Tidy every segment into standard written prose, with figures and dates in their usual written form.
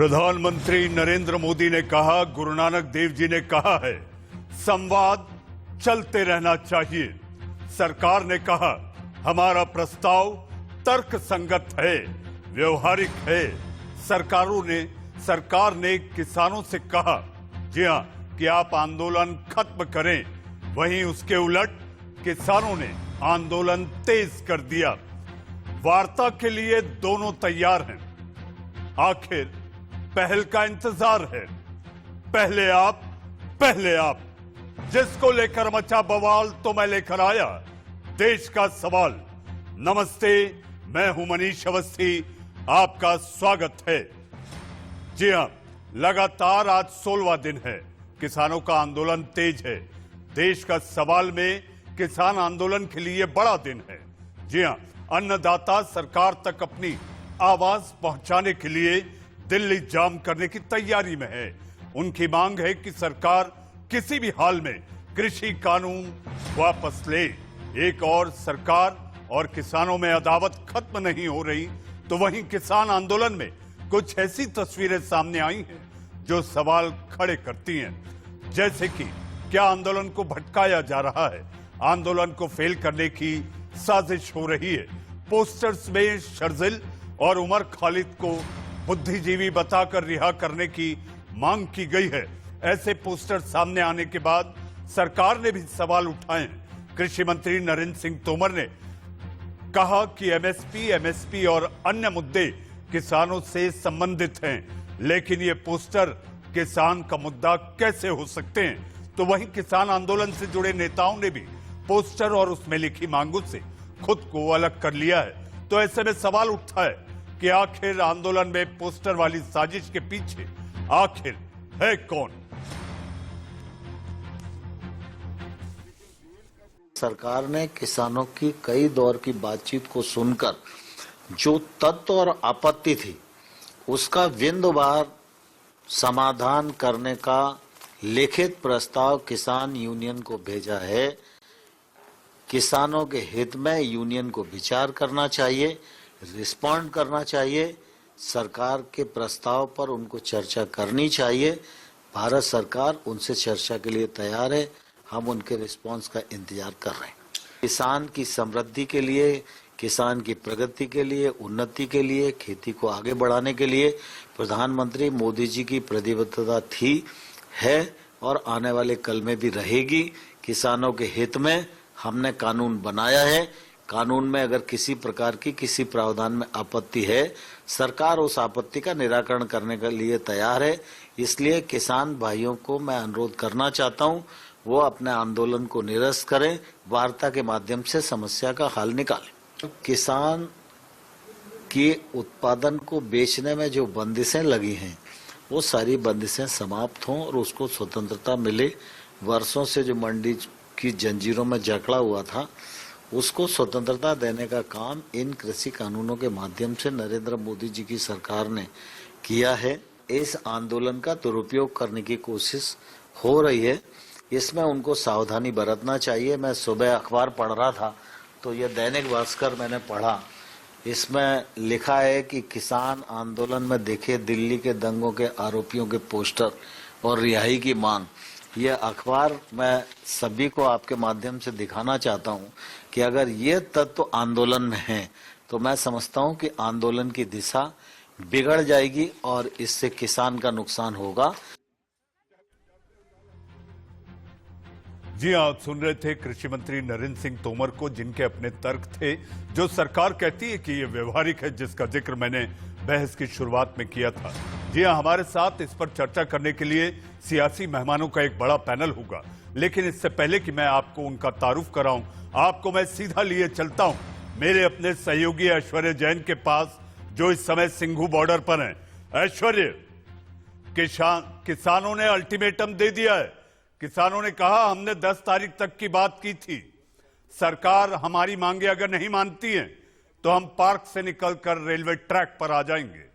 प्रधानमंत्री नरेंद्र मोदी ने कहा, गुरु नानक देव जी ने कहा है, संवाद चलते रहना चाहिए। सरकार ने कहा, हमारा प्रस्ताव तर्क संगत है, व्यवहारिक है। सरकार ने किसानों से कहा, जी हां, कि आप आंदोलन खत्म करें। वहीं उसके उलट किसानों ने आंदोलन तेज कर दिया। वार्ता के लिए दोनों तैयार हैं। आखिर पहल का इंतजार है। पहले आप जिसको लेकर मचा बवाल तो मैं लेकर आया देश का सवाल। नमस्ते, मैं हूं मनीष अवस्थी, आपका स्वागत है। जी हां, लगातार आज 16वां दिन है, किसानों का आंदोलन तेज है। देश का सवाल में किसान आंदोलन के लिए बड़ा दिन है। जी हां, अन्नदाता सरकार तक अपनी आवाज पहुंचाने के लिए दिल्ली जाम करने की तैयारी में है। उनकी मांग है कि सरकार किसी भी हाल में कृषि कानून वापस ले। एक और सरकार और किसानों में अदावत खत्म नहीं हो रही, तो वहीं किसान आंदोलन में कुछ ऐसी तस्वीरें सामने आई हैं जो सवाल खड़े करती हैं। जैसे कि क्या आंदोलन को भटकाया जा रहा है? आंदोलन को फेल करने की साजिश हो रही है। पोस्टर्स में शर्जिल और उमर खालिद को बुद्धिजीवी बताकर रिहा करने की मांग की गई है। ऐसे पोस्टर सामने आने के बाद सरकार ने भी सवाल उठाए। कृषि मंत्री नरेंद्र सिंह तोमर ने कहा कि एमएसपी और अन्य मुद्दे किसानों से संबंधित हैं, लेकिन ये पोस्टर किसान का मुद्दा कैसे हो सकते हैं? तो वहीं किसान आंदोलन से जुड़े नेताओं ने भी पोस्टर और उसमें लिखी मांगों से खुद को अलग कर लिया है। तो ऐसे में सवाल उठता है कि आखिर आंदोलन में पोस्टर वाली साजिश के पीछे आखिर है कौन? सरकार ने किसानों की कई दौर की बातचीत को सुनकर जो तथ्य और आपत्ति थी, उसका बिंदुवार समाधान करने का लिखित प्रस्ताव किसान यूनियन को भेजा है। किसानों के हित में यूनियन को विचार करना चाहिए, रिस्पॉन्ड करना चाहिए। सरकार के प्रस्ताव पर उनको चर्चा करनी चाहिए। भारत सरकार उनसे चर्चा के लिए तैयार है। हम उनके रिस्पांस का इंतजार कर रहे हैं। किसान की समृद्धि के लिए, किसान की प्रगति के लिए, उन्नति के लिए, खेती को आगे बढ़ाने के लिए प्रधानमंत्री मोदी जी की प्रतिबद्धता थी, है और आने वाले कल में भी रहेगी। किसानों के हित में हमने कानून बनाया है। कानून में अगर किसी प्रकार की किसी प्रावधान में आपत्ति है, सरकार उस आपत्ति का निराकरण करने के लिए तैयार है। इसलिए किसान भाइयों को मैं अनुरोध करना चाहता हूं, वो अपने आंदोलन को निरस्त करें, वार्ता के माध्यम से समस्या का हल निकालें। किसान के उत्पादन को बेचने में जो बंदिशें लगी हैं, वो सारी बंदिशें समाप्त हों और उसको स्वतंत्रता मिले। वर्षों से जो मंडी की जंजीरों में जकड़ा हुआ था, उसको स्वतंत्रता देने का काम इन कृषि कानूनों के माध्यम से नरेंद्र मोदी जी की सरकार ने किया है। इस आंदोलन का दुरुपयोग करने की कोशिश हो रही है। इसमें उनको सावधानी बरतना चाहिए। मैं सुबह अखबार पढ़ रहा था, तो यह दैनिक भास्कर मैंने पढ़ा। इसमें लिखा है कि किसान आंदोलन में देखे दिल्ली के दंगों के आरोपियों के पोस्टर और रिहाई की मांग। यह अखबार मैं सभी को आपके माध्यम से दिखाना चाहता हूं कि अगर ये तत्व आंदोलन में है, तो मैं समझता हूं कि आंदोलन की दिशा बिगड़ जाएगी और इससे किसान का नुकसान होगा। जी आप सुन रहे थे कृषि मंत्री नरेंद्र सिंह तोमर को, जिनके अपने तर्क थे। जो सरकार कहती है कि ये व्यवहारिक है, जिसका जिक्र मैंने बहस की शुरुआत में किया था। जी हाँ, हमारे साथ इस पर चर्चा करने के लिए सियासी मेहमानों का एक बड़ा पैनल होगा, लेकिन इससे पहले कि मैं आपको उनका तारुफ कराऊं, आपको मैं सीधा लिए चलता हूं मेरे अपने सहयोगी ऐश्वर्य जैन के पास, जो इस समय सिंघू बॉर्डर पर हैं। ऐश्वर्य, किसानों ने अल्टीमेटम दे दिया है। किसानों ने कहा, हमने 10 तारीख तक की बात की थी, सरकार हमारी मांगे अगर नहीं मानती है तो हम पार्क से निकलकर रेलवे ट्रैक पर आ जाएंगे।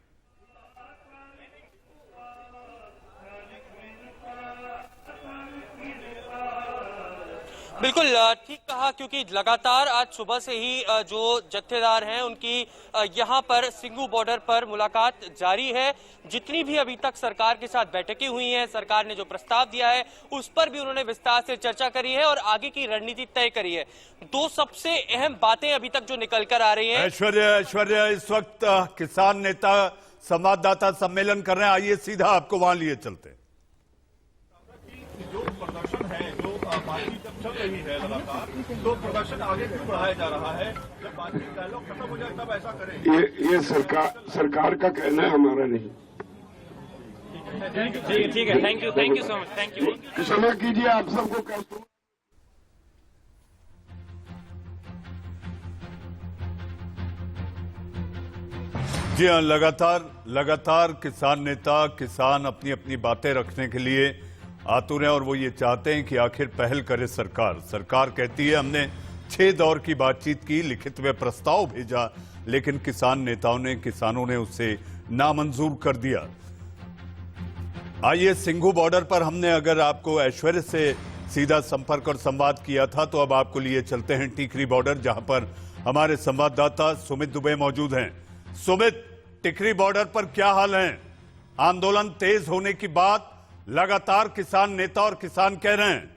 बिल्कुल ठीक कहा, क्योंकि लगातार आज सुबह से ही जो जत्थेदार हैं उनकी यहां पर सिंघू बॉर्डर पर मुलाकात जारी है। जितनी भी अभी तक सरकार के साथ बैठकें हुई हैं, सरकार ने जो प्रस्ताव दिया है उस पर भी उन्होंने विस्तार से चर्चा करी है और आगे की रणनीति तय करी है। दो सबसे अहम बातें अभी तक जो निकल कर आ रही हैं। ऐश्वर्या इस वक्त किसान नेता संवाददाता सम्मेलन कर रहे हैं, आइए सीधा आपको वहां लिए चलते हैं। जो प्रदर्शन है, जो बातचीत जब चल रही है लगातार, तो प्रदर्शन आगे क्यों बढ़ाया जा रहा है? जब बातचीत डायलॉग खत्म हो जाए तब ऐसा करें। ये सरकार का कहना है, हमारा नहीं। ठीक है, thank you so much, thank you. क्षमा कीजिए, आप सबको कहता हूं। जी हाँ, लगातार किसान नेता, किसान अपनी अपनी बातें रखने के लिए आतुर हैं और वो ये चाहते हैं कि आखिर पहल करे सरकार। सरकार कहती है हमने 6 दौर की बातचीत की, लिखित में प्रस्ताव भेजा, लेकिन किसानों ने उसे नामंजूर कर दिया। आइए, सिंघू बॉर्डर पर हमने अगर आपको ऐश्वर्य से सीधा संपर्क और संवाद किया था, तो अब आपको लिए चलते हैं टिकरी बॉर्डर, जहां पर हमारे संवाददाता सुमित दुबे मौजूद हैं। सुमित, टिकरी बॉर्डर पर क्या हाल है? आंदोलन तेज होने की बात लगातार किसान नेता और किसान कह रहे हैं।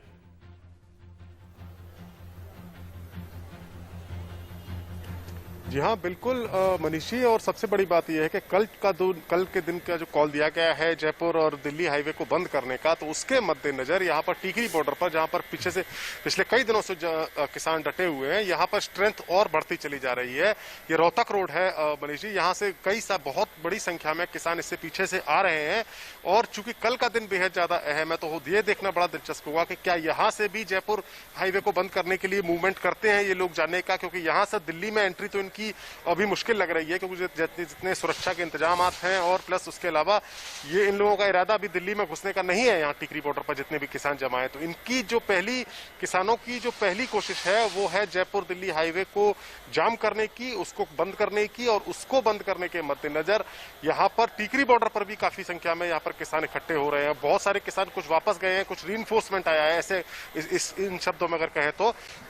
जी हाँ, बिल्कुल मनीषी, और सबसे बड़ी बात यह है कि कल के दिन का जो कॉल दिया गया है जयपुर और दिल्ली हाईवे को बंद करने का, तो उसके मद्देनजर यहाँ पर टिकरी बॉर्डर पर, जहाँ पर पिछले कई दिनों से किसान डटे हुए हैं, यहाँ पर स्ट्रेंथ और बढ़ती चली जा रही है। ये रोहतक रोड है मनीषी, यहाँ से बहुत बड़ी संख्या में किसान इससे पीछे से आ रहे हैं। और चूंकि कल का दिन बेहद ज्यादा अहम है, तो ये देखना बड़ा दिलचस्प होगा कि क्या यहाँ से भी जयपुर हाईवे को बंद करने के लिए मूवमेंट करते हैं ये लोग, जानने का। क्योंकि यहाँ से दिल्ली में एंट्री तो की अभी मुश्किल लग रही है, क्योंकि जितने सुरक्षा के इंतजाम हैं, और प्लस उसके अलावा ये इन लोगों का इरादा अभी दिल्ली में घुसने का नहीं है। यहाँ टिकरी बॉर्डर पर जितने भी किसान जमा है, तो इनकी जो किसानों की जो पहली कोशिश है वो है जयपुर दिल्ली हाईवे को जाम करने की, उसको बंद करने की। और उसको बंद करने के मद्देनजर यहाँ पर टिकरी बॉर्डर पर भी काफी संख्या में यहाँ पर किसान इकट्ठे हो रहे हैं। बहुत सारे किसान कुछ वापस गए हैं, कुछ रीइंफोर्समेंट आया है, ऐसे इन शब्दों में अगर कहें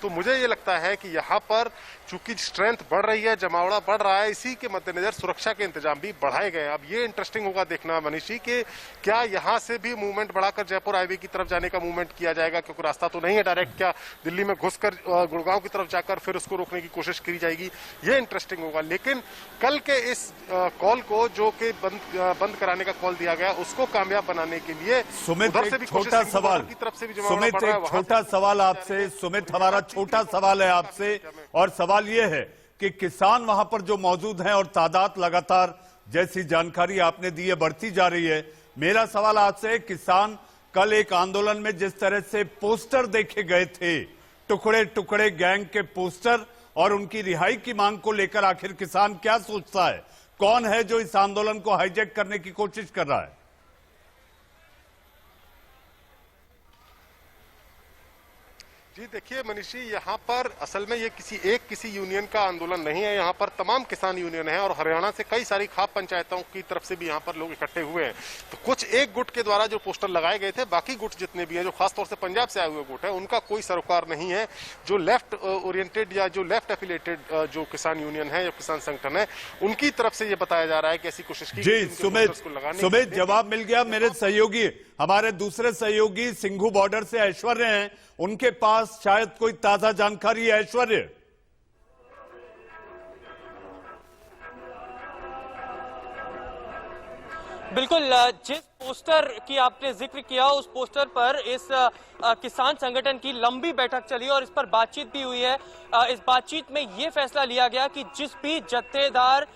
तो मुझे ये लगता है कि यहाँ पर चूंकि स्ट्रेंथ बढ़ रही है, जमावड़ा बढ़ रहा है, इसी के मद्देनजर सुरक्षा के इंतजाम भी बढ़ाए गए। अब ये इंटरेस्टिंग होगा देखना मनीषी कि क्या यहाँ से भी मूवमेंट बढ़ाकर जयपुर हाईवे की तरफ जाने का मूवमेंट किया जाएगा, क्योंकि रास्ता तो नहीं है डायरेक्ट। क्या दिल्ली में घुसकर गुड़गांव की तरफ जाकर फिर उसको रोकने की कोशिश की जाएगी? ये इंटरेस्टिंग होगा। लेकिन कल के इस कॉल को, जो कि बंद कराने का कॉल दिया गया, उसको कामयाब बनाने के लिए सुमित, एक छोटा सवाल, सुमित एक छोटा सवाल आपसे, सुमित हमारा छोटा सवाल है आपसे, और सवाल ये है कि किसान वहां पर जो मौजूद हैं और तादाद लगातार, जैसी जानकारी आपने दी है, बढ़ती जा रही है। मेरा सवाल आपसे है, किसान कल एक आंदोलन में जिस तरह से पोस्टर देखे गए थे, टुकड़े टुकड़े गैंग के पोस्टर, और उनकी रिहाई की मांग को लेकर आखिर किसान क्या सोचता है? कौन है जो इस आंदोलन को हाईजैक करने की कोशिश कर रहा है? जी देखिए मनीषी, यहाँ पर असल में ये किसी यूनियन का आंदोलन नहीं है। यहाँ पर तमाम किसान यूनियन है, और हरियाणा से कई सारी खाप पंचायतों की तरफ से भी यहाँ पर लोग इकट्ठे हुए हैं। तो कुछ एक गुट के द्वारा जो पोस्टर लगाए गए थे, बाकी गुट जितने भी हैं, जो खासतौर से पंजाब से आए हुए गुट है, उनका कोई सरोकार नहीं है। जो लेफ्ट ओरिएंटेड या जो लेफ्ट एफिलेटेड जो किसान यूनियन है या किसान संगठन है, उनकी तरफ से ये बताया जा रहा है कि ऐसी कोशिश की। जी सुमित, जवाब मिल गया। मेरे सहयोगी, हमारे दूसरे सहयोगी सिंघू बॉर्डर से ऐश्वर्य हैं, उनके पास शायद कोई ताजा जानकारी है। ऐश्वर्य, बिल्कुल, जिस पोस्टर की आपने जिक्र किया, उस पोस्टर पर इस किसान संगठन की लंबी बैठक चली और इस पर बातचीत भी हुई है। इस बातचीत में यह फैसला लिया गया कि जिस भी जत्थेदार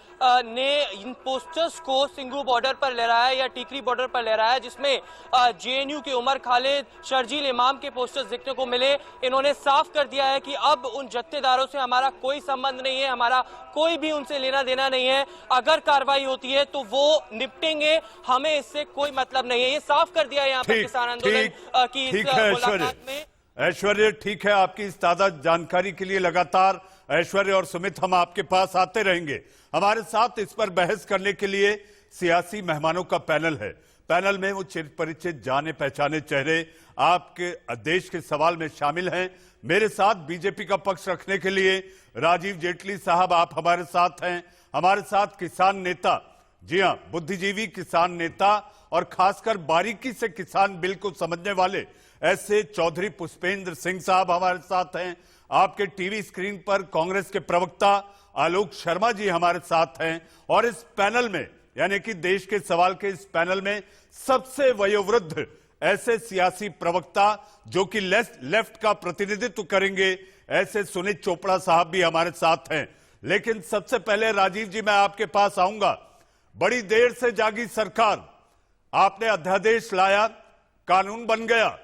ने इन पोस्टर्स को सिंघू बॉर्डर पर लहराया या टिकरी बॉर्डर पर लहराया, जिसमें जेएनयू के उमर खालिद, शर्जील इमाम के पोस्टर्स देखने को मिले, इन्होंने साफ कर दिया है कि अब उन जत्थेदारों से हमारा कोई संबंध नहीं है, हमारा कोई भी उनसे लेना देना नहीं है। अगर कार्रवाई होती है तो वो निपटेंगे, हमें इससे कोई मतलब नहीं है। ये साफ कर दिया यहाँ पर किसान आंदोलन की इस मुलाकात में। ऐश्वर्य, ठीक है, आपकी इस ताजा जानकारी के लिए लगातार ऐश्वर्य और सुमित हम आपके पास आते रहेंगे। हमारे साथ इस पर बहस करने के लिए सियासी मेहमानों का पैनल है। पैनल में वो चिर परिचित, जाने पहचाने चेहरे आपके देश के सवाल में शामिल हैं। मेरे साथ बीजेपी का पक्ष रखने के लिए राजीव जेटली साहब आप हमारे साथ हैं, हमारे साथ किसान नेता, जी हां, बुद्धिजीवी किसान नेता और खासकर बारीकी से किसान बिल को समझने वाले ऐसे चौधरी पुष्पेंद्र सिंह साहब हमारे साथ हैं। आपके टीवी स्क्रीन पर कांग्रेस के प्रवक्ता आलोक शर्मा जी हमारे साथ हैं और इस पैनल में, यानी कि देश के सवाल के इस पैनल में सबसे वयोवृद्ध ऐसे सियासी प्रवक्ता जो कि लेफ्ट का प्रतिनिधित्व करेंगे, ऐसे सुनीत चोपड़ा साहब भी हमारे साथ हैं। लेकिन सबसे पहले राजीव जी मैं आपके पास आऊंगा। बड़ी देर से जागी सरकार, आपने अध्यादेश लाया, कानून बन गया,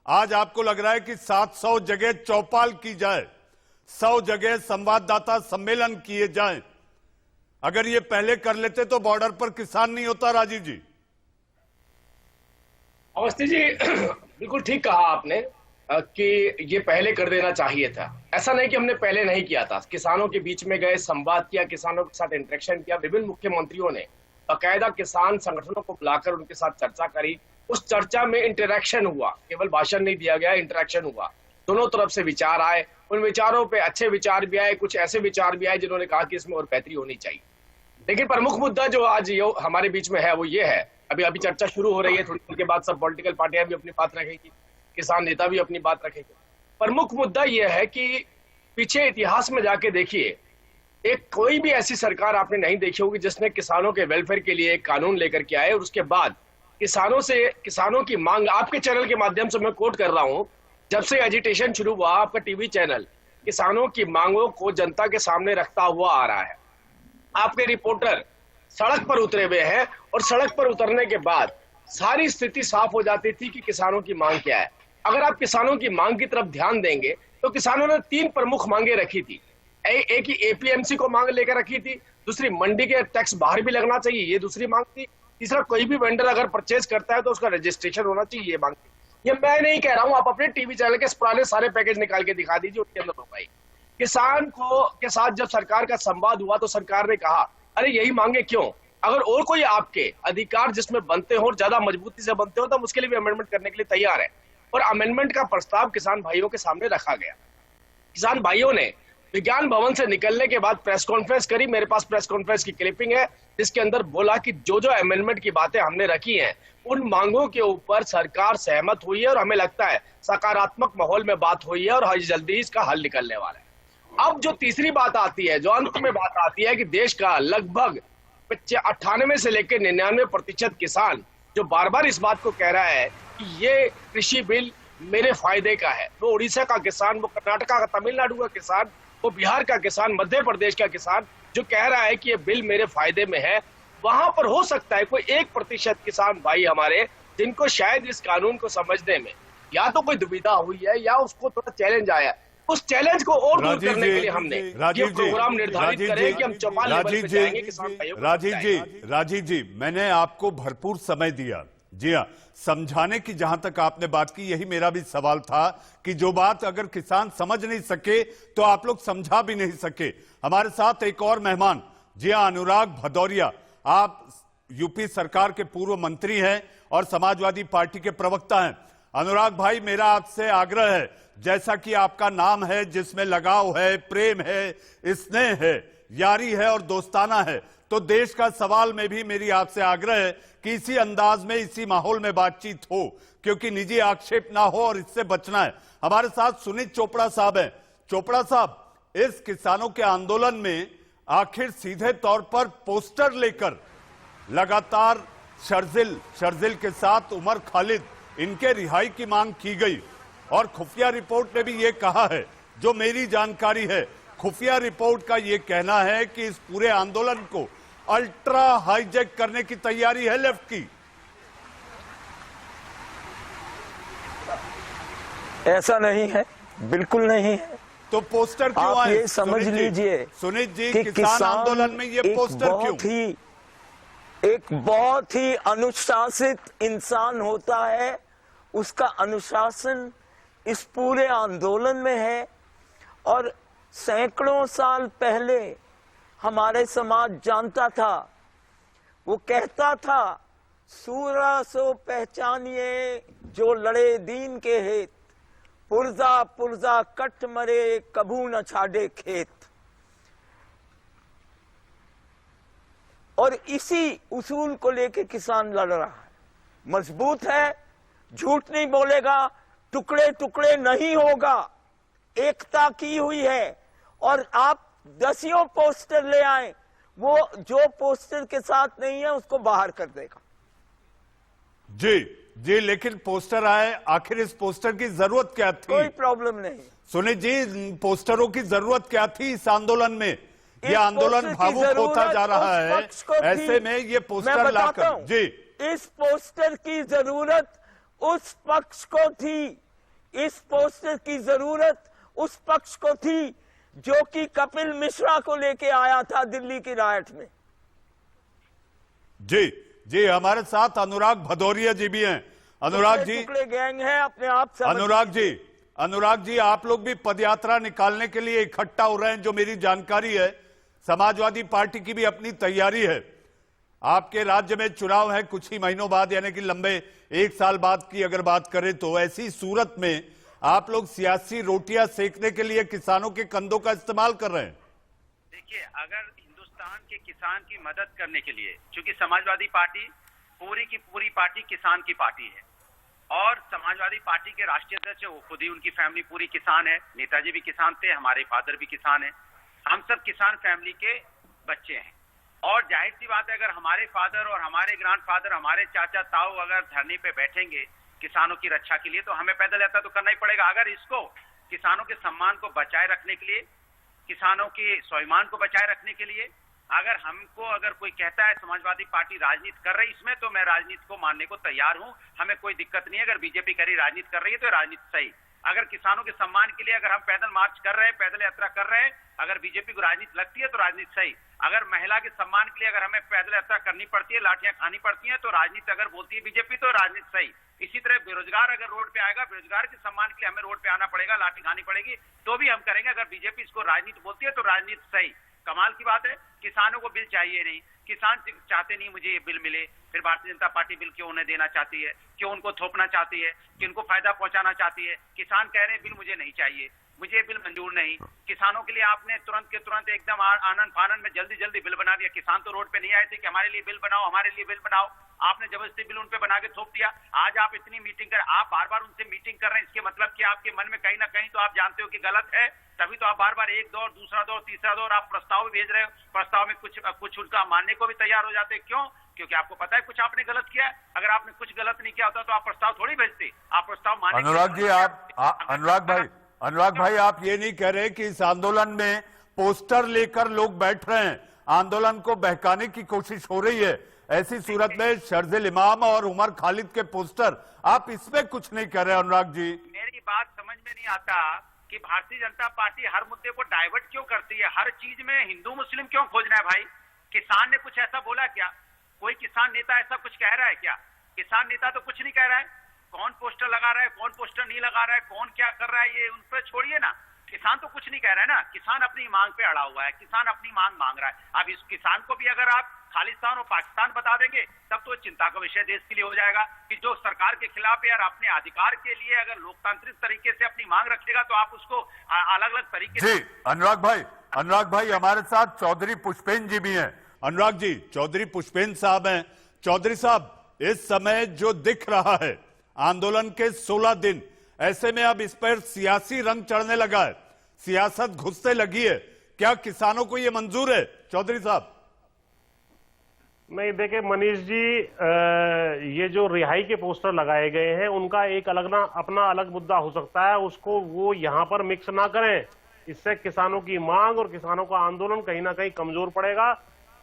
आज आपको लग रहा है कि 700 जगह चौपाल की जाए, 100 जगह संवाददाता सम्मेलन किए जाएं। अगर ये पहले कर लेते तो बॉर्डर पर किसान नहीं होता। राजीव जी। अवस्थी जी बिल्कुल ठीक कहा आपने कि ये पहले कर देना चाहिए था। ऐसा नहीं कि हमने पहले नहीं किया था, किसानों के बीच में गए, संवाद किया, किसानों के साथ इंटरेक्शन किया, विभिन्न मुख्यमंत्रियों ने बाकायदा किसान संगठनों को बुलाकर उनके साथ चर्चा करी। उस चर्चा में इंटरेक्शन हुआ, केवल भाषण नहीं दिया गया, इंटरेक्शन हुआ, दोनों तरफ से विचार आए। उन विचारों पे अच्छे विचार भी आए, कुछ ऐसे विचार भी आए जिन्होंने कहा कि इसमें और बेहतरी होनी चाहिए। लेकिन प्रमुख मुद्दा जो आज हमारे बीच में है वो ये है, अभी चर्चा शुरू हो रही है, थोड़ी देर के बाद सब पॉलिटिकल पार्टियां भी अपनी बात रखेगी, किसान नेता भी अपनी बात रखेंगे। प्रमुख मुद्दा यह है कि पीछे इतिहास में जाके देखिए, एक कोई भी ऐसी सरकार आपने नहीं देखी होगी जिसने किसानों के वेलफेयर के लिए एक कानून लेकर के आए और उसके बाद किसानों की मांग, आपके चैनल के माध्यम से मैं कोट कर रहा हूं, जब से एजिटेशन शुरू हुआ आपका टीवी चैनल किसानों की मांगों को जनता के सामने रखता हुआ आ रहा है। आपके रिपोर्टर सड़क पर उतरे हुए हैं और सड़क पर उतरने के बाद सारी स्थिति साफ हो जाती थी कि किसानों की मांग क्या है। अगर आप किसानों की मांग की तरफ ध्यान देंगे तो किसानों ने 3 प्रमुख मांगे रखी थी। एक ही एपीएमसी को मांग लेकर रखी थी, दूसरी मंडी के टैक्स बाहर भी लगना चाहिए, ये दूसरी मांग थी, तीसरा कोई भी वेंडर अगर परचेज करता है तो उसका रजिस्ट्रेशन होना चाहिए, ये मांग थी। ये मैं नहीं कह रहा हूं, आप अपने टीवी चैनल के पुराने सारे पैकेज निकाल के दिखा दीजिए, उसके अंदर होगा। किसान को के साथ जब सरकार का संवाद हुआ तो सरकार ने कहा अरे यही मांगे क्यों, अगर और कोई आपके अधिकार जिसमें बनते हो और ज्यादा मजबूती से बनते हो तो हम उसके लिए भी अमेंडमेंट करने के लिए तैयार है। और अमेंडमेंट का प्रस्ताव किसान भाइयों के सामने रखा गया। किसान भाइयों ने विज्ञान भवन से निकलने के बाद प्रेस कॉन्फ्रेंस करी, मेरे पास प्रेस कॉन्फ्रेंस की क्लिपिंग है जिसके अंदर बोला कि जो अमेंडमेंट की बातें हमने रखी हैं उन मांगों के ऊपर सरकार सहमत हुई है और हमें लगता है सकारात्मक माहौल में बात हुई है और जल्दी इसका हल निकलने वाला है। अब जो तीसरी बात आती है, जो अंत में बात आती है कि देश का लगभग 98 से लेकर 99% किसान जो बार बार इस बात को कह रहा है कि ये कृषि बिल मेरे फायदे का है, वो उड़ीसा का किसान, वो कर्नाटका का, तमिलनाडु का किसान, वो बिहार का किसान, मध्य प्रदेश का किसान जो कह रहा है कि ये बिल मेरे फायदे में है, वहां पर हो सकता है कोई 1% किसान भाई हमारे जिनको शायद इस कानून को समझने में या तो कोई दुविधा हुई है या उसको थोड़ा चैलेंज आया। उस चैलेंज को और दूर करने के लिए हमने ये प्रोग्राम निर्धारित करे कि हम चौपाल लेवल पे जाएंगे किसान भाइयों को। राजीव जी, मैंने आपको भरपूर समय दिया, जी हाँ, समझाने की। जहां तक आपने बात की, यही मेरा भी सवाल था कि जो बात अगर किसान समझ नहीं सके तो आप लोग समझा भी नहीं सके। हमारे साथ एक और मेहमान, जी हाँ, अनुराग भदौरिया, आप यूपी सरकार के पूर्व मंत्री हैं और समाजवादी पार्टी के प्रवक्ता हैं। अनुराग भाई, मेरा आपसे आग्रह है, जैसा कि आपका नाम है जिसमें लगाव है, प्रेम है, स्नेह है, यारी है और दोस्ताना है, तो देश का सवाल में भी मेरी आपसे आग्रह है कि इसी अंदाज में, इसी माहौल में बातचीत हो, क्योंकि निजी आक्षेप ना हो और इससे बचना है। हमारे साथ सुनीत चोपड़ा साहब हैं। चोपड़ा साहब, इस किसानों के आंदोलन में आखिर सीधे तौर पर पोस्टर लेकर लगातार शर्जिल के साथ उमर खालिद, इनके रिहाई की मांग की गई और खुफिया रिपोर्ट ने भी ये कहा है, जो मेरी जानकारी है, खुफिया रिपोर्ट का ये कहना है कि इस पूरे आंदोलन को अल्ट्रा हाईजैक करने की तैयारी है लेफ्ट की। ऐसा नहीं है, बिल्कुल नहीं है। तो पोस्टर क्यों आप आए? ये समझ लीजिए सुनीत जी, कि किसान आंदोलन में ये पोस्टर क्यों? एक बहुत ही अनुशासित इंसान होता है, उसका अनुशासन इस पूरे आंदोलन में है। और सैकड़ों साल पहले हमारे समाज जानता था, वो कहता था, सूरा सो पहचानिए जो लड़े दीन के हित, पुरजा पुरजा कट मरे कभू न छाड़े खेत। और इसी उसूल को लेके किसान लड़ रहा है, मजबूत है, झूठ नहीं बोलेगा, टुकड़े टुकड़े नहीं होगा, एकता की हुई है। और आप दसियों पोस्टर ले आए, वो जो पोस्टर के साथ नहीं है उसको बाहर कर देगा। जी जी, लेकिन पोस्टर आए, आखिर इस पोस्टर की जरूरत क्या थी? कोई प्रॉब्लम नहीं। सुनील जी, पोस्टरों की जरूरत क्या थी इस आंदोलन में? ये इस आंदोलन पोस्टर की भावुक होता जरूरत जा रहा उस है, पक्ष को थी। ऐसे में ये मैं पोस्टर बताता लाकर हूं, जी, इस पोस्टर की जरूरत उस पक्ष को थी, इस पोस्टर की जरूरत उस पक्ष को थी जो कि कपिल मिश्रा को लेके आया था दिल्ली की राइट में। जी जी, हमारे साथ अनुराग भदौरिया जी भी हैं। अनुराग जी, टुकड़े गैंग है, अपने आप समझ अनुराग जी, आप लोग भी पदयात्रा निकालने के लिए इकट्ठा हो रहे हैं, जो मेरी जानकारी है। समाजवादी पार्टी की भी अपनी तैयारी है। आपके राज्य में चुनाव है कुछ ही महीनों बाद, यानी कि लंबे 1 साल बाद की अगर बात करें तो ऐसी सूरत में आप लोग सियासी रोटियां सेकने के लिए किसानों के कंधों का इस्तेमाल कर रहे हैं। देखिए, अगर हिंदुस्तान के किसान की मदद करने के लिए, क्योंकि समाजवादी पार्टी पूरी की पूरी पार्टी किसान की पार्टी है और समाजवादी पार्टी के राष्ट्रीय अध्यक्ष वो खुद ही, उनकी फैमिली पूरी किसान है, नेताजी भी किसान थे, हमारे फादर भी किसान है, हम सब किसान फैमिली के बच्चे हैं। और जाहिर सी बात है, अगर हमारे फादर और हमारे ग्रैंडफादर, हमारे चाचा ताऊ अगर धरने पे बैठेंगे किसानों की रक्षा के लिए, तो हमें पैदल यात्रा तो करना ही पड़ेगा। अगर इसको किसानों के सम्मान को बचाए रखने के लिए, किसानों के स्वाभिमान को बचाए रखने के लिए, अगर कोई कहता है समाजवादी पार्टी राजनीति कर रही इसमें, तो मैं राजनीति को मानने को तैयार हूं, हमें कोई दिक्कत नहीं है। अगर बीजेपी करी राजनीति कर रही है तो राजनीति सही। अगर किसानों के सम्मान के लिए अगर हम पैदल मार्च कर रहे हैं, पैदल यात्रा कर रहे हैं, अगर बीजेपी को राजनीति लगती है तो राजनीति सही। अगर महिला के सम्मान के लिए अगर हमें पैदल यात्रा करनी पड़ती है, लाठियां खानी पड़ती हैं, तो राजनीति अगर बोलती है बीजेपी तो राजनीति सही। इसी तरह बेरोजगार अगर रोड पे आएगा, बेरोजगार के सम्मान के लिए हमें रोड पे आना पड़ेगा, लाठी खानी पड़ेगी, तो भी हम करेंगे। अगर बीजेपी इसको राजनीति बोलती है तो राजनीति सही। कमाल की बात है, किसानों को बिल चाहिए नहीं, किसान चाहते नहीं मुझे ये बिल मिले, फिर भारतीय जनता पार्टी बिल क्यों उन्हें देना चाहती है, क्यों उनको थोपना चाहती है, किनको फायदा पहुंचाना चाहती है। किसान कह रहे हैं बिल मुझे नहीं चाहिए, मुझे बिल मंजूर नहीं। किसानों के लिए आपने तुरंत के तुरंत एकदम आनंद फानन में जल्दी जल्दी बिल बना दिया। किसान तो रोड पे नहीं आए थे कि हमारे लिए बिल बनाओ, हमारे लिए बिल बनाओ, आपने जबरदस्ती बिल उन पे बना के थोप दिया। आज आप इतनी मीटिंग कर, आप बार बार उनसे मीटिंग कर रहे हैं, इसके मतलब कि आपके मन में कहीं ना कहीं तो आप जानते हो कि गलत है, तभी तो आप बार बार एक दौर, दूसरा दौर, तीसरा दौर आप प्रस्ताव भी भेज रहे हो। प्रस्ताव में कुछ उनका मानने को भी तैयार हो जाते हैं। क्यों? क्योंकि आपको पता है कुछ आपने गलत किया है। अगर आपने कुछ गलत नहीं किया होता तो आप प्रस्ताव थोड़ी भेजते, आप प्रस्ताव मानने। अनुराग जी, अनुराग भाई, आप ये नहीं कह रहे कि इस आंदोलन में पोस्टर लेकर लोग बैठ रहे हैं, आंदोलन को बहकाने की कोशिश हो रही है? ऐसी सूरत में शर्जिल इमाम और उमर खालिद के पोस्टर, आप इसमें कुछ नहीं कर रहे अनुराग जी? मेरी बात समझ में नहीं आता कि भारतीय जनता पार्टी हर मुद्दे को डाइवर्ट क्यों करती है। हर चीज में हिंदू मुस्लिम क्यों खोजना है भाई? किसान ने कुछ ऐसा बोला क्या? कोई किसान नेता ऐसा कुछ कह रहा है क्या? किसान नेता तो कुछ नहीं कह रहा है। कौन पोस्टर लगा रहा है, कौन पोस्टर नहीं लगा रहा है, कौन क्या कर रहा है, ये उन पर छोड़िए ना। किसान तो कुछ नहीं कह रहा है ना, किसान अपनी मांग पे अड़ा हुआ है, किसान अपनी मांग मांग रहा है। अब इस किसान को भी अगर आप खालिस्तान और पाकिस्तान बता देंगे तब तो चिंता का विषय देश के लिए हो जाएगा कि जो सरकार के खिलाफ यार अपने अधिकार के लिए अगर लोकतांत्रिक तरीके से अपनी मांग रखेगा तो आप उसको अलग अलग तरीके से। जी अनुराग भाई हमारे साथ चौधरी पुष्पेन जी भी हैं। अनुराग जी, चौधरी पुष्पेन साहब हैं। चौधरी साहब, इस समय जो दिख रहा है आंदोलन के 16 दिन, ऐसे में अब इस पर सियासी रंग चढ़ने लगा है, सियासत घुसने लगी है, क्या किसानों को यह मंजूर है? चौधरी साहब। नहीं, देखिए मनीष जी, ये जो रिहाई के पोस्टर लगाए गए हैं उनका एक अपना अलग मुद्दा हो सकता है, उसको वो यहाँ पर मिक्स ना करें। इससे किसानों की मांग और किसानों का आंदोलन कहीं ना कहीं कमजोर पड़ेगा।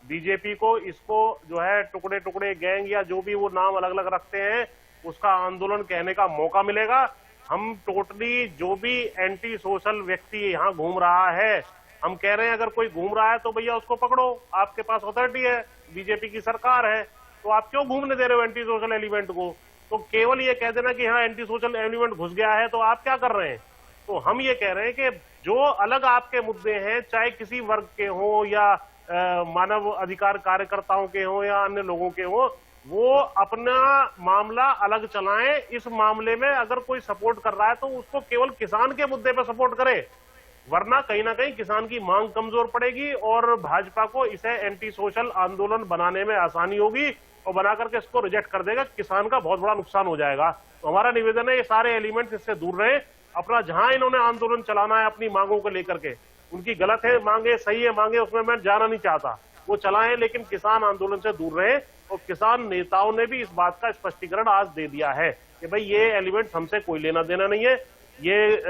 बीजेपी को इसको जो है टुकड़े टुकड़े गैंग या जो भी वो नाम अलग अलग रखते हैं उसका आंदोलन कहने का मौका मिलेगा। हम टोटली जो भी एंटी सोशल व्यक्ति यहाँ घूम रहा है, हम कह रहे हैं अगर कोई घूम रहा है तो भैया उसको पकड़ो, आपके पास अथॉरिटी है, बीजेपी की सरकार है, तो आप क्यों घूमने दे रहे हो एंटी सोशल एलिमेंट को? तो केवल ये कह देना कि हाँ एंटी सोशल एलिमेंट घुस गया है तो आप क्या कर रहे हैं? तो हम ये कह रहे हैं कि जो अलग आपके मुद्दे हैं, चाहे किसी वर्ग के हो या मानव अधिकार कार्यकर्ताओं के हो या अन्य लोगों के हो, वो अपना मामला अलग चलाएं। इस मामले में अगर कोई सपोर्ट कर रहा है तो उसको केवल किसान के मुद्दे पर सपोर्ट करे, वरना कहीं ना कहीं किसान की मांग कमजोर पड़ेगी और भाजपा को इसे एंटी सोशल आंदोलन बनाने में आसानी होगी और बना करके इसको रिजेक्ट कर देगा। किसान का बहुत बड़ा नुकसान हो जाएगा। तो हमारा निवेदन है ये सारे एलिमेंट्स इससे दूर रहे। अपना जहां इन्होंने आंदोलन चलाना है अपनी मांगों को लेकर के, उनकी गलत है मांगे, सही है मांगे, उसमें मैं जाना नहीं चाहता, वो चलाएं, लेकिन किसान आंदोलन से दूर रहे। और किसान नेताओं ने भी इस बात का स्पष्टीकरण आज दे दिया है कि भाई ये एलिमेंट हमसे कोई लेना देना नहीं है, ये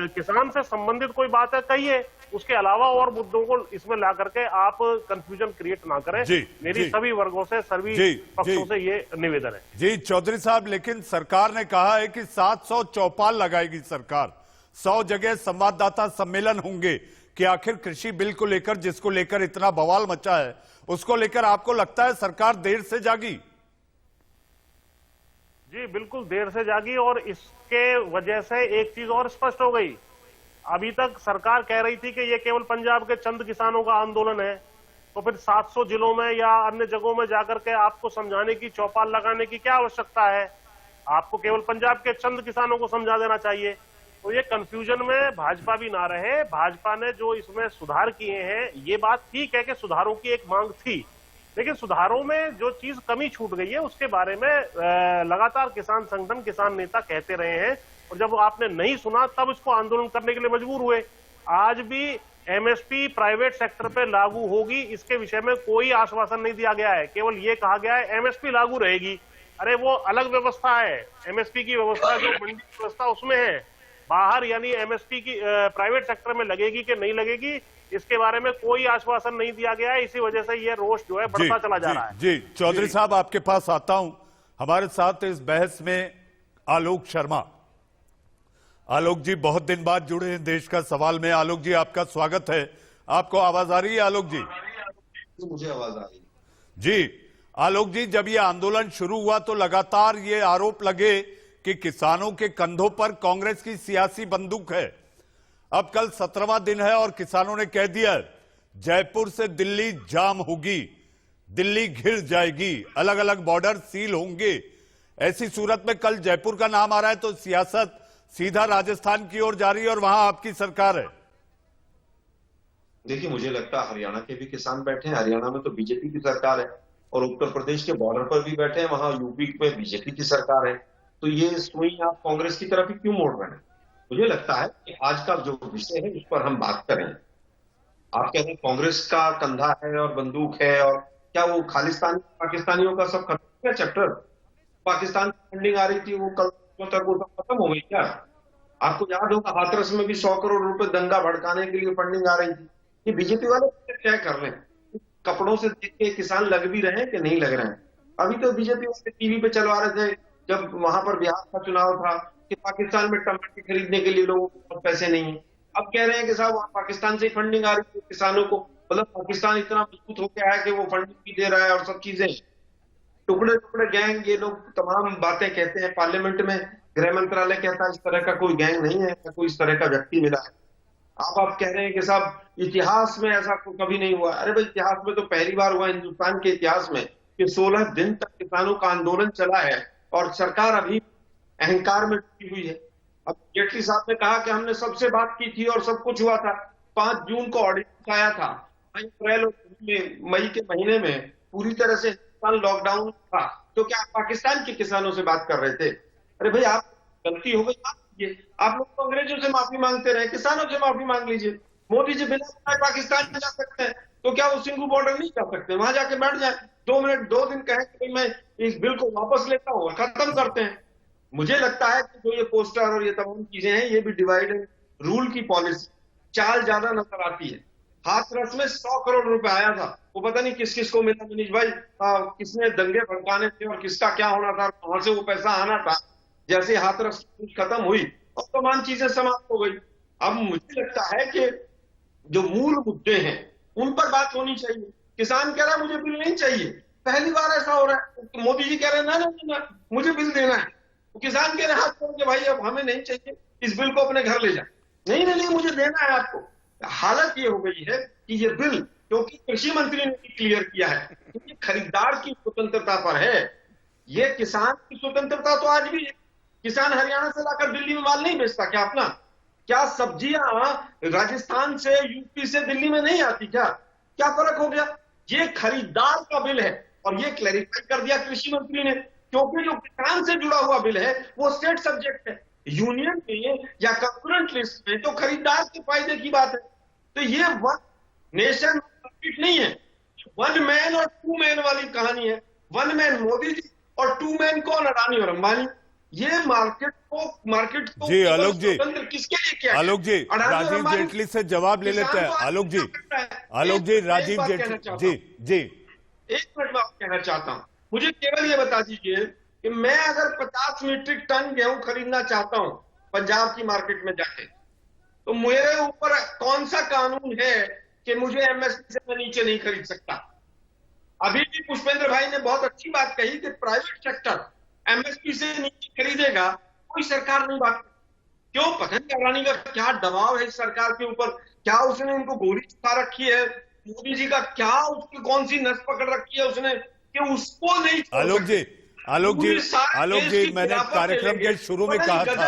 किसान से संबंधित कोई बात है कहिए, उसके अलावा और मुद्दों को इसमें ला करके आप कंफ्यूजन क्रिएट ना करें। मेरी सभी वर्गों से, सभी पक्षों से ये निवेदन है। जी चौधरी साहब, लेकिन सरकार ने कहा है कि 700 चौपाल लगाएगी सरकार, 100 जगह संवाददाता सम्मेलन होंगे कि आखिर कृषि बिल को लेकर, जिसको लेकर इतना बवाल मचा है, उसको लेकर आपको लगता है सरकार देर से जागी? जी बिल्कुल देर से जागी और इसके वजह से एक चीज और स्पष्ट हो गई। अभी तक सरकार कह रही थी कि ये केवल पंजाब के चंद किसानों का आंदोलन है, तो फिर 700 जिलों में या अन्य जगहों में जाकर के आपको समझाने की, चौपाल लगाने की क्या आवश्यकता है? आपको केवल पंजाब के चंद किसानों को समझा देना चाहिए। तो ये कंफ्यूजन में भाजपा भी ना रहे। भाजपा ने जो इसमें सुधार किए हैं, ये बात ठीक है कि सुधारों की एक मांग थी, लेकिन सुधारों में जो चीज कमी छूट गई है उसके बारे में लगातार किसान संगठन, किसान नेता कहते रहे हैं और जब आपने नहीं सुना तब इसको आंदोलन करने के लिए मजबूर हुए। आज भी एमएसपी प्राइवेट सेक्टर पे लागू होगी, इसके विषय में कोई आश्वासन नहीं दिया गया है। केवल ये कहा गया है एमएसपी लागू रहेगी। अरे वो अलग व्यवस्था है, एमएसपी की व्यवस्था जो मंडी की व्यवस्था उसमें है। बाहर यानी एमएसपी की प्राइवेट सेक्टर में लगेगी कि नहीं लगेगी, इसके बारे में कोई आश्वासन नहीं दिया गया है। इसी वजह से ये रोष जो है बढ़ता चला जा रहा है। जी चौधरी साहब, आपके पास आता हूं। हमारे साथ इस बहस में आलोक शर्मा। आलोक जी बहुत दिन बाद जुड़े हैं देश का सवाल में। आलोक जी आपका स्वागत है। आपको आवाज आ रही है आलोक जी? मुझे आवाज आ रही है जी। आलोक जी, जब ये आंदोलन शुरू हुआ तो लगातार ये आरोप लगे कि किसानों के कंधों पर कांग्रेस की सियासी बंदूक है। अब कल 17वां दिन है और किसानों ने कह दिया जयपुर से दिल्ली जाम होगी, दिल्ली घिर जाएगी, अलग अलग बॉर्डर सील होंगे। ऐसी सूरत में कल जयपुर का नाम आ रहा है तो सियासत सीधा राजस्थान की ओर जा रही है और वहां आपकी सरकार है। देखिए, मुझे लगता है हरियाणा के भी किसान बैठे हैं। हरियाणा में तो बीजेपी की सरकार है और उत्तर प्रदेश के बॉर्डर पर भी बैठे हैं, वहां यूपी में बीजेपी की सरकार है। तो ये सुई आप कांग्रेस की तरफ ही क्यों मोड़ रहे हैं? मुझे लगता है कि आज का जो विषय है उस पर हम बात करें। आप कहते हैं कांग्रेस का कंधा है और बंदूक है, और क्या वो खालिस्तानी पाकिस्तानियों का सब खत्म है चैप्टर? पाकिस्तान की फंडिंग आ रही थी वो कल तक वो सब खत्म हो गई क्या? आपको याद होगा हाथरस में भी 100 करोड़ रुपए दंगा भड़काने के लिए फंडिंग आ रही थी। ये बीजेपी वाले क्या कर रहे हैं? कपड़ों से देख के किसान लग भी रहे हैं कि नहीं लग रहे हैं? अभी तो बीजेपी वाले टीवी पे चलवा रहे थे जब वहां पर बिहार का चुनाव था कि पाकिस्तान में टमाटर खरीदने के लिए लोगों को पैसे नहीं है। अब कह रहे हैं कि साहब वहां पाकिस्तान से फंडिंग आ रही है किसानों को, मतलब पाकिस्तान इतना मजबूत हो गया है कि वो फंडिंग भी दे रहा है और सब चीजें। टुकड़े टुकड़े गैंग, ये लोग तमाम बातें कहते हैं पार्लियामेंट में। गृह मंत्रालय कहता है इस तरह का कोई गैंग नहीं है, कोई इस तरह का व्यक्ति मिला है। आप कह रहे हैं कि साहब इतिहास में ऐसा कभी नहीं हुआ। अरे भाई, इतिहास में तो पहली बार हुआ हिंदुस्तान के इतिहास में कि 16 दिन तक किसानों का आंदोलन चला है और सरकार अभी अहंकार में डूबी हुई है। अब जेटली साहब ने कहा कि हमने सबसे बात की थी और सब कुछ हुआ था। 5 जून को ऑर्डिनेंस आया था, अप्रैल और मई के महीने में पूरी तरह से लॉकडाउन था, तो क्या आप पाकिस्तान के किसानों से बात कर रहे थे? अरे भाई, आप गलती हो गई, बात कीजिए। आप लोग तो अंग्रेजों से माफी मांगते रहे, किसानों से माफी मांग लीजिए। मोदी जी बिना पाकिस्तान में जा सकते हैं तो क्या वो सिंगू बॉर्डर नहीं जा सकते? वहां जाके बैठ जाए, 2 मिनट 2 दिन कहें कि मैं इस बिल को वापस लेता हूं और खत्म करते हैं। मुझे लगता है कि जो ये पोस्टर और ये तमाम चीजें हैं, ये भी डिवाइड एंड रूल की पॉलिसी चाल ज्यादा नजर आती है। हाथरस में 100 करोड़ रुपए आया था, वो पता नहीं किस किस को मिला मनीष भाई, किसने दंगे भड़काने थे और किसका क्या होना था, वहां से वो पैसा आना था। जैसे हाथरस खत्म हुई और तमाम चीजें समाप्त हो गई। अब मुझे लगता है कि जो मूल मुद्दे हैं उन पर बात होनी चाहिए। किसान कह रहा है मुझे बिल नहीं चाहिए, पहली बार ऐसा हो रहा है। मोदी जी कह रहे हैं ना मुझे बिल देना है, तो किसान कह रहे हैं हाथ खोल के भाई अब हमें नहीं चाहिए, इस बिल को अपने घर ले जाए। नहीं, मुझे देना है आपको। हालत ये हो गई है कि ये बिल, क्योंकि कृषि मंत्री ने क्लियर किया है कि ये खरीदार की स्वतंत्रता पर है, ये किसान की स्वतंत्रता तो आज भी है। किसान हरियाणा से लाकर दिल्ली में माल नहीं बेचता क्या अपना? क्या सब्जियां राजस्थान से, यूपी से दिल्ली में नहीं आती क्या? क्या फर्क हो गया? ये खरीदार का बिल है और ये क्लैरिफाई कर दिया कृषि मंत्री ने, क्योंकि जो किसान से जुड़ा हुआ बिल है वो स्टेट सब्जेक्ट है। यूनियन में या कंकरेंट लिस्ट में तो खरीदार के फायदे की बात है। तो ये वन नेशन मार्केट नहीं है, वन मैन और टू मैन वाली कहानी है। वन मैन मोदी जी और टू मैन कौन? अडानी और अंबानी। ये मार्केट को जी आलोक जी, किसके लिए क्या? आलोक जी, राजीव जेटली से जवाब ले लेते हैं। आलोक जी, राजीव जेटली जी, एक मिनट में कहना चाहता हूं, मुझे केवल ये बता दीजिए कि मैं अगर 50 मीट्रिक टन गेहूं खरीदना चाहता हूं पंजाब की मार्केट में जाके, तो मेरे ऊपर कौन सा कानून है कि मुझे एमएसपी से मैं नीचे नहीं खरीद सकता? अभी भी पुष्पेंद्र भाई ने बहुत अच्छी बात कही कि प्राइवेट सेक्टर एमएसपी से नीचे खरीदेगा, कोई सरकार नहीं बात। क्यों? पता नहीं अडानी का क्या दबाव है इस सरकार के ऊपर, क्या उसने उनको गोली खा रखी है, मोदी जी का क्या उसकी कौन सी नस पकड़ रखी है उसने कि उसको नहीं। आलोक जी, मैंने कार्यक्रम के शुरू में कहा था,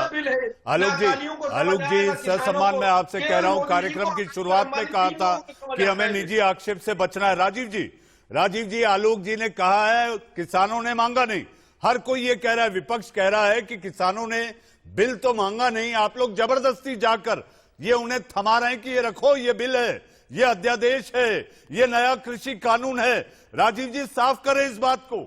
आलोक जी ससम्मान मैं आपसे कह रहा हूं, कार्यक्रम की शुरुआत में कहा था कि हमें निजी आक्षेप से बचना है। राजीव जी, आलोक जी ने कहा है किसानों ने मांगा नहीं। हर कोई ये कह रहा है, विपक्ष कह रहा है कि किसानों ने बिल तो मांगा नहीं, आप लोग जबरदस्ती जाकर ये उन्हें थमा रहे हैं कि ये रखो, ये बिल है, ये अध्यादेश है, ये नया कृषि कानून है। राजीव जी साफ करें इस बात को।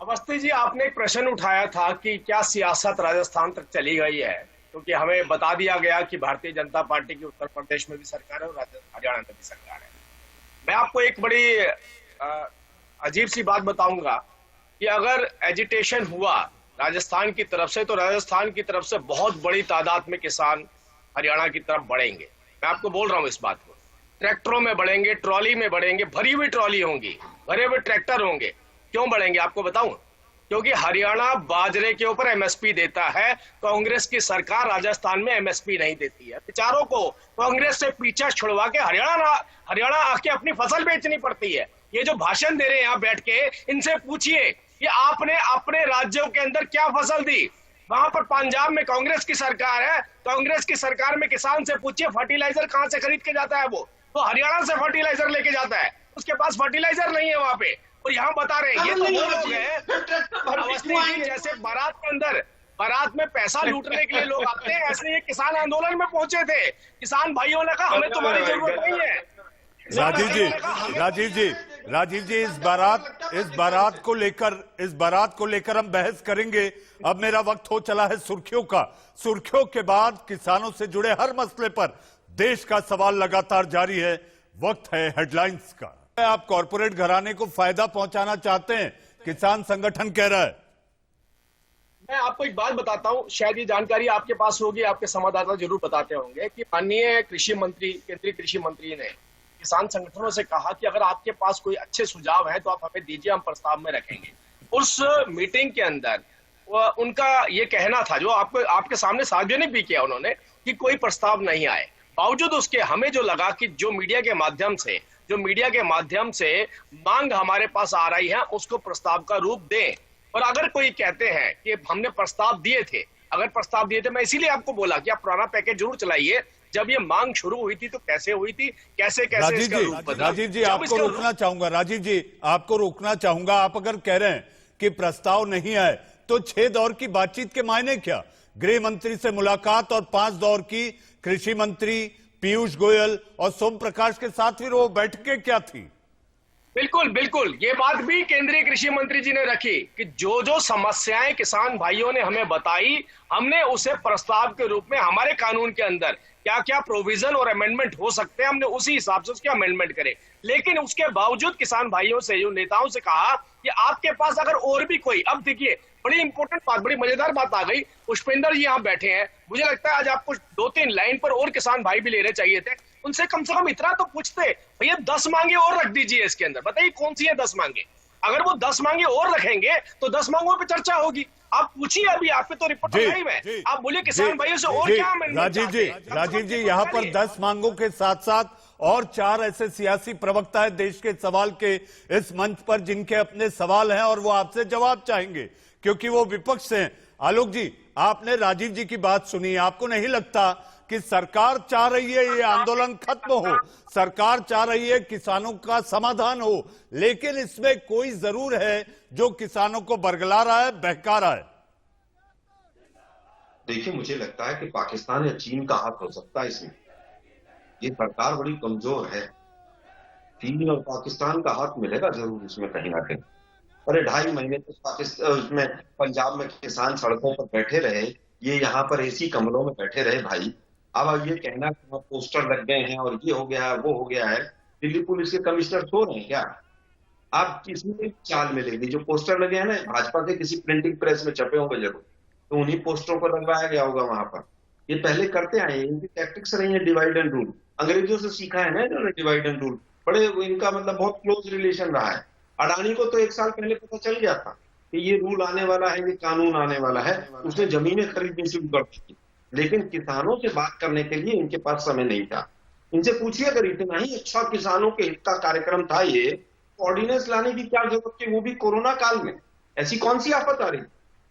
अवस्थी जी, आपने एक प्रश्न उठाया था कि क्या सियासत राजस्थान तक चली गई है, क्योंकि हमें बता दिया गया कि भारतीय जनता पार्टी की उत्तर प्रदेश में भी सरकार है और हरियाणा में भी सरकार है। मैं आपको एक बड़ी अजीब सी बात बताऊंगा कि अगर एजिटेशन हुआ राजस्थान की तरफ से, तो राजस्थान की तरफ से बहुत बड़ी तादाद में किसान हरियाणा की तरफ बढ़ेंगे। मैं आपको बोल रहा हूं इस बात को। ट्रैक्टरों में बढ़ेंगे, ट्रॉली में बढ़ेंगे, भरी हुई ट्रॉली होंगी, भरे हुए ट्रैक्टर होंगे। क्यों बढ़ेंगे आपको बताऊं? क्योंकि हरियाणा बाजरे के ऊपर एमएसपी देता है, कांग्रेस की सरकार राजस्थान में एमएसपी नहीं देती है। बेचारों को कांग्रेस से पीछा छुड़वा के हरियाणा आके अपनी फसल बेचनी पड़ती है। ये जो भाषण दे रहे हैं यहाँ बैठ के, इनसे पूछिए कि आपने अपने राज्यों के अंदर क्या फसल दी। वहां पर पंजाब में कांग्रेस की सरकार है, कांग्रेस की सरकार में किसान से पूछिए फर्टिलाइजर कहां से खरीद के जाता है। वो हरियाणा से फर्टिलाइजर लेके जाता है, उसके पास फर्टिलाइजर नहीं है वहां पे। और यहाँ बता रहे हैं ये तो वो लोग हैं जैसे बारात में पैसा लूटने के लिए लोग आते हैं, ऐसे ये किसान आंदोलन में पहुंचे थे। किसान भाइयों ने कहा हमें तुम्हारी जरूरत नहीं है। राजीव जी, इस बारात को लेकर हम बहस करेंगे। अब मेरा वक्त हो चला है सुर्खियों का। सुर्खियों के बाद किसानों से जुड़े हर मसले पर देश का सवाल लगातार जारी है। वक्त है हेडलाइंस का। आप कॉर्पोरेट घराने को फायदा पहुंचाना चाहते हैं, किसान संगठन कह रहा है। मैं आपको एक बात बताता हूं, शायद ये जानकारी आपके पास होगी, आपके संवाददाता जरूर बताते होंगे कि माननीय केंद्रीय कृषि मंत्री ने किसान संगठनों से कहा कि अगर आपके पास कोई अच्छे सुझाव हैं तो आप हमें दीजिए, हम प्रस्ताव में रखेंगे। उस मीटिंग के अंदर उनका ये कहना था, जो आपके सामने सार्वजनिक भी किया उन्होंने, कि कोई प्रस्ताव नहीं आए। बावजूद उसके हमें जो लगा कि जो मीडिया के माध्यम से मांग हमारे पास आ रही है उसको प्रस्ताव का रूप दें। और अगर कोई कहते हैं कि हमने प्रस्ताव दिए थे, मैं इसीलिए आपको बोला कि आप पुराना पैकेज जरूर चलाइए। जब ये मांग शुरू हुई थी तो कैसे हुई थी, कैसे इसका रूप बदला। राजीव जी आपको रोकना चाहूंगा। आप अगर कह रहे हैं कि प्रस्ताव नहीं आए तो 6 दौर की बातचीत के मायने क्या? गृह मंत्री से मुलाकात और 5 दौर की कृषि मंत्री पीयूष गोयल और सोम प्रकाश के साथ फिर वो बैठकें क्या थी? बिल्कुल ये बात भी केंद्रीय कृषि मंत्री जी ने रखी कि जो समस्याएं किसान भाइयों ने हमें बताई, हमने उसे प्रस्ताव के रूप में हमारे कानून के अंदर क्या क्या प्रोविजन और अमेंडमेंट हो सकते हैं, हमने उसी हिसाब से उसके अमेंडमेंट करे। लेकिन उसके बावजूद किसान भाइयों से, जो नेताओं से कहा कि आपके पास अगर और भी कोई, अब देखिए बड़ी इंपॉर्टेंट बात, बड़ी मजेदार बात आ गई। पुष्पेंद्र जी यहाँ बैठे हैं, मुझे लगता है आज आपको 2-3 लाइन पर और किसान भाई भी लेने चाहिए थे। उनसे कम से कम इतना तो पूछते, भैया 10 मांगे और रख दीजिए इसके अंदर, बताइए कौन सी है 10 मांगे। अगर वो 10 मांगे और रखेंगे तो 10 मांगों पे चर्चा होगी। आप पूछिए, अभी आपके तो रिपोर्ट लाइव है, आप बोलिए किसान भाइयों से और क्या। राजीव जी यहाँ पर 10 मांगों के साथ साथ और 4 ऐसे सियासी प्रवक्ता है देश के सवाल के इस मंच पर जिनके अपने सवाल हैं और वो आपसे जवाब चाहेंगे क्योंकि वो विपक्ष से हैं। आलोक जी, आपने राजीव जी की बात सुनी, आपको नहीं लगता कि सरकार चाह रही है ये आंदोलन खत्म हो, सरकार चाह रही है किसानों का समाधान हो, लेकिन इसमें कोई जरूर है जो किसानों को बरगला रहा है, बहका रहा है? देखिए, मुझे लगता है कि पाकिस्तान या चीन का हाथ हो सकता है इसमें। ये सरकार बड़ी कमजोर है, चीन और पाकिस्तान का हाथ मिलेगा जरूर इसमें कहीं ना कहीं। अरे 2.5 महीने तक पाकिस्तान उसमें पंजाब में किसान सड़कों पर बैठे रहे, ये यहाँ पर एसी कमरों में बैठे रहे भाई। अब ये कहना कि वहाँ पोस्टर लग गए हैं और ये हो गया है वो हो गया है, दिल्ली पुलिस के कमिश्नर सो रहे हैं क्या? आप किसी चाल मिलेगी, जो पोस्टर लगे हैं ना भाजपा के किसी प्रिंटिंग प्रेस में छपे होंगे जरूर, तो उन्हीं पोस्टरों को लगवाया गया होगा वहां पर। ये पहले करते आए हैं, इनकी टैक्टिक्स रही है डिवाइड एंड रूल, अंग्रेजों से सीखा है ना इन्होंने डिवाइड एंड रूल, बड़े इनका मतलब बहुत क्लोज रिलेशन रहा है। अडानी को तो 1 साल पहले पता चल गया था कि ये रूल आने वाला है, ये कानून आने वाला है, उसने जमीनें खरीदनी शुरू कर दी, लेकिन किसानों से बात करने के लिए इनके पास समय नहीं था। इनसे पूछिए अगर इतना ही अच्छा किसानों के हित का कार्यक्रम था ये, ऑर्डिनेंस लाने की क्या जरूरत थी, वो भी कोरोना काल में? ऐसी कौन सी आफत आ रही?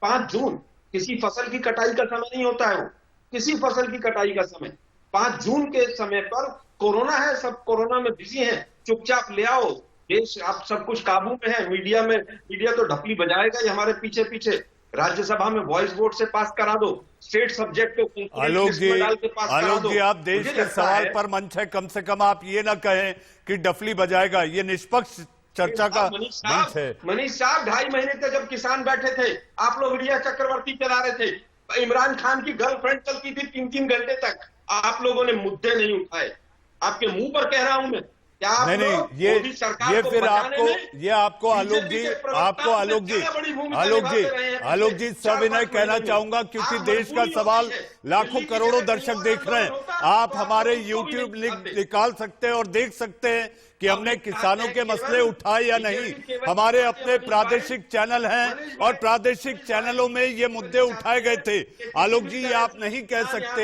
5 जून, किसी फसल की कटाई का समय नहीं होता है वो, किसी फसल की कटाई का समय 5 जून के समय पर कोरोना है, सब कोरोना में बिजी हैं, चुपचाप ले आओ, देश आप सब कुछ काबू में है। मीडिया तो ढपली बजाएगा ही हमारे पीछे पीछे, राज्यसभा में वॉइस वोट से पास करा दो, स्टेट सब्जेक्ट को आलोक जी, आप देश के सवाल पर मंच है, कम से कम आप ये ना कहें कि डफली बजाएगा, ये निष्पक्ष चर्चा का मंच है। मनीष साहब 2.5 महीने तक जब किसान बैठे थे, आप लोग रिया चक्रवर्ती चला रहे थे, इमरान खान की गर्लफ्रेंड चलती थी 3-3 घंटे तक, आप लोगों ने मुद्दे नहीं उठाए। आपके मुंह पर कह रहा हूं मैं, नहीं, ये फिर आपको आलोक जी सविनय कहना चाहूंगा क्योंकि देश का सवाल लाखों करोड़ों दर्शक देख रहे हैं। आप हमारे YouTube लिंक निकाल सकते हैं और देख सकते हैं कि हमने किसानों के मसले उठाए या नहीं। हमारे अपने प्रादेशिक चैनल हैं और प्रादेशिक चैनलों में ये मुद्दे उठाए गए थे। आलोक जी आप नहीं कह सकते,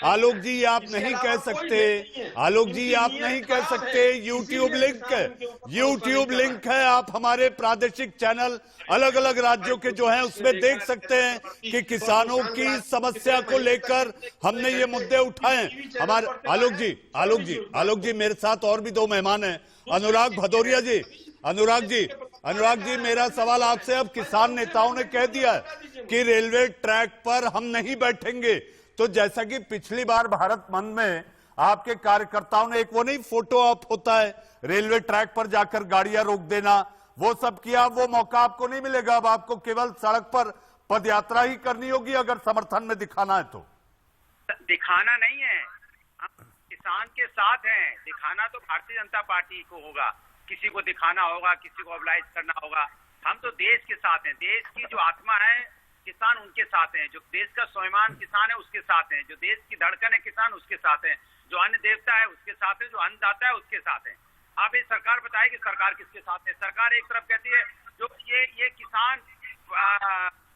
आलोक जी आप नहीं कह सकते, आलोक जी आप नहीं कह सकते। YouTube लिंक है, आप हमारे प्रादेशिक चैनल अलग अलग राज्यों के जो हैं उसमें देख सकते हैं कि किसानों की समस्या को लेकर हमने ये मुद्दे उठाए। हमारे आलोक जी मेरे साथ और भी 2 मेहमान हैं, अनुराग भदौरिया जी। अनुराग जी मेरा सवाल आपसे, अब किसान नेताओं ने कह दिया है कि रेलवे ट्रैक पर हम नहीं बैठेंगे, तो जैसा कि पिछली बार भारत बंद में आपके कार्यकर्ताओं ने एक वो नहीं फोटो ऑप होता है, रेलवे ट्रैक पर जाकर गाड़ियां रोक देना, वो सब किया, वो मौका आपको नहीं मिलेगा। अब आपको केवल सड़क पर पदयात्रा ही करनी होगी अगर समर्थन में दिखाना है तो। दिखाना नहीं है, हम किसान के साथ हैं, दिखाना तो भारतीय जनता पार्टी को होगा, किसी को दिखाना होगा, किसी को ऑब्लाइज करना होगा। हम तो देश के साथ हैं, देश की जो आत्मा है किसान उनके साथ हैं, जो देश का स्वाभिमान किसान है उसके साथ हैं, जो देश की धड़कन है किसान उसके साथ है, जो अन्न देवता है उसके साथ है, जो अन्नदाता है उसके साथ है। आप ये सरकार बताए कि सरकार किसके साथ है? सरकार एक तरफ कहती है जो ये किसान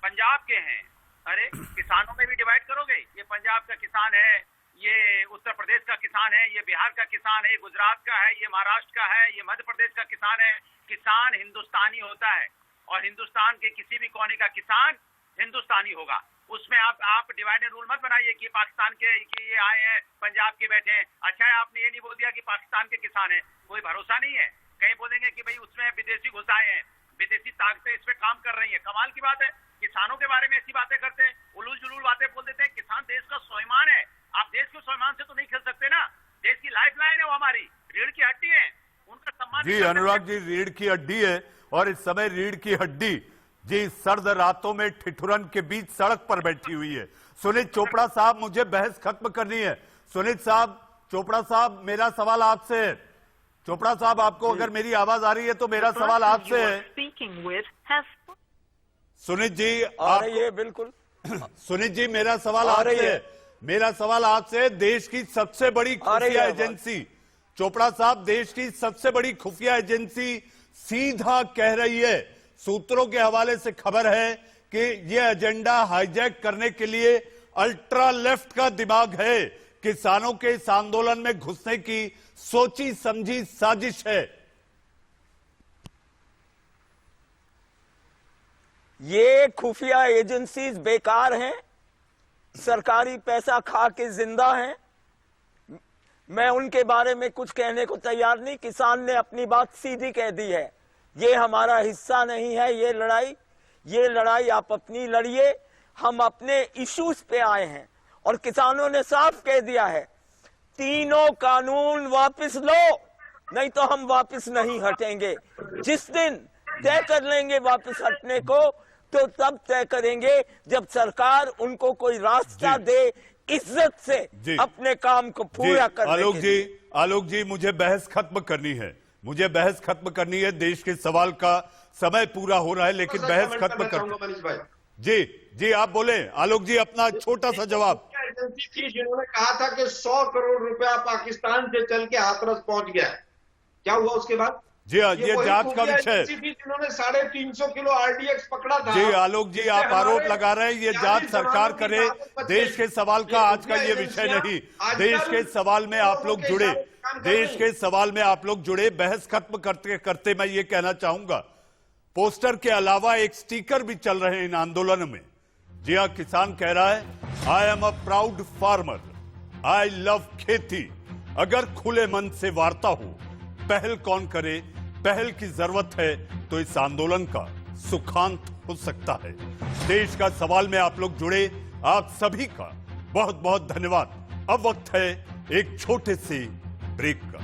पंजाब के हैं, अरे किसानों में भी डिवाइड करोगे? ये पंजाब का किसान है, ये उत्तर प्रदेश का किसान है, ये बिहार का किसान है, ये गुजरात का है, ये महाराष्ट्र का है, ये मध्य प्रदेश का किसान है। किसान हिंदुस्तानी होता है और हिंदुस्तान के किसी भी कोने का किसान हिंदुस्तानी होगा। उसमें आप डिवाइड एंड रूल मत बनाइए कि पाकिस्तान के कि ये आए हैं पंजाब के बैठे हैं। अच्छा है आपने ये नहीं बोल दिया कि पाकिस्तान के किसान हैं, कोई भरोसा नहीं है। कहीं बोलेंगे कि भाई उसमें विदेशी घुस आए हैं, विदेशी ताकतें इस पे काम कर रही है। कमाल की बात है, किसानों के बारे में ऐसी बातें करते हैं, उलूल जुलूल बातें बोल देते हैं। किसान देश का स्वाभिमान है, आप देश के स्वाभिमान से तो नहीं खेल सकते ना। देश की लाइफ लाइन है वो, हमारी रीढ़ की हड्डी है, उनका सम्मान जी। अनुराग जी रीढ़ की हड्डी है और इस समय रीढ़ की हड्डी जी सर्द रातों में ठिठुरन के बीच सड़क पर बैठी हुई है। सुनीत चोपड़ा साहब, मुझे बहस खत्म करनी है। सुनीत साहब, चोपड़ा साहब, मेरा सवाल आपसे है। चोपड़ा साहब, आपको अगर मेरी आवाज आ रही है तो मेरा सवाल आपसे है। सुनीत जी ये बिल्कुल सुनीत जी मेरा सवाल आपसे है। मेरा सवाल आपसे है, देश की सबसे बड़ी खुफिया एजेंसी, चोपड़ा साहब, देश की सबसे बड़ी खुफिया एजेंसी सीधा कह रही है, सूत्रों के हवाले से खबर है कि यह एजेंडा हाईजैक करने के लिए अल्ट्रा लेफ्ट का दिमाग है। किसानों के इस आंदोलन में घुसने की सोची समझी साजिश है। ये खुफिया एजेंसीज बेकार हैं, सरकारी पैसा खा के जिंदा हैं। मैं उनके बारे में कुछ कहने को तैयार नहीं। किसान ने अपनी बात सीधी कह दी है, ये हमारा हिस्सा नहीं है ये लड़ाई आप अपनी लड़िए, हम अपने इश्यूज पे आए हैं। और किसानों ने साफ कह दिया है, तीनों कानून वापस लो, नहीं तो हम वापस नहीं हटेंगे। जिस दिन तय कर लेंगे वापस हटने को, तो तब तय करेंगे जब सरकार उनको कोई रास्ता दे इज्जत से अपने काम को पूरा करने के लिए। आलोक जी, मुझे बहस खत्म करनी है, देश के सवाल का समय पूरा हो रहा है, लेकिन बहस खत्म कर। जी आप बोले आलोक जी, अपना छोटा सा जवाब। एजेंसी थी जिन्होंने कहा था कि 100 करोड़ रुपया पाकिस्तान से चल के हाथरस पहुंच गया, क्या हुआ उसके बाद? जी हाँ, ये जांच का विषय है। जिन्होंने 350 किलो RDX पकड़ा था। जी आलोक जी, आप आरोप लगा रहे हैं, ये जांच सरकार करे, देश के सवाल का आज का ये विषय नहीं। देश के सवाल में आप लोग जुड़े, बहस खत्म करते करते मैं ये कहना चाहूंगा, पोस्टर के अलावा एक स्टिकर भी चल रहे हैं इन आंदोलन में। जी हाँ, किसान कह रहा है, I am a proud farmer, I love खेती। अगर खुले मन से वार्ता हो, पहल कौन करे, पहल की जरूरत है तो इस आंदोलन का सुखांत हो सकता है। देश का सवाल में आप लोग जुड़े, आप सभी का बहुत बहुत धन्यवाद। अब वक्त है एक छोटे से ब्रेक का।